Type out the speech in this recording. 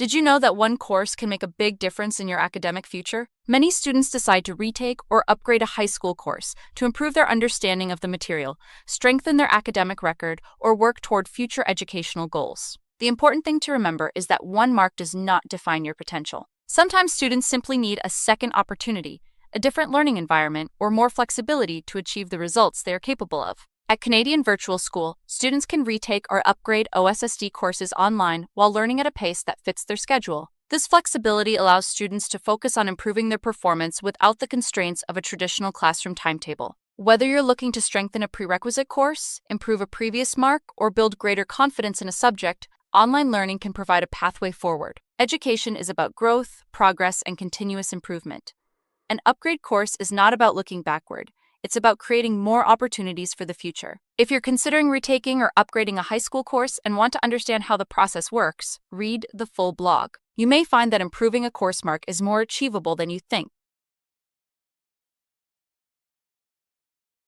Did you know that one course can make a big difference in your academic future? Many students decide to retake or upgrade a high school course to improve their understanding of the material, strengthen their academic record, or work toward future educational goals. The important thing to remember is that one mark does not define your potential. Sometimes students simply need a second opportunity, a different learning environment, or more flexibility to achieve the results they are capable of. At Canadian Virtual School, students can retake or upgrade OSSD courses online while learning at a pace that fits their schedule. This flexibility allows students to focus on improving their performance without the constraints of a traditional classroom timetable. Whether you're looking to strengthen a prerequisite course, improve a previous mark, or build greater confidence in a subject, online learning can provide a pathway forward. Education is about growth, progress, and continuous improvement. An upgrade course is not about looking backward. It's about creating more opportunities for the future. If you're considering retaking or upgrading a high school course and want to understand how the process works, read the full blog. You may find that improving a course mark is more achievable than you think.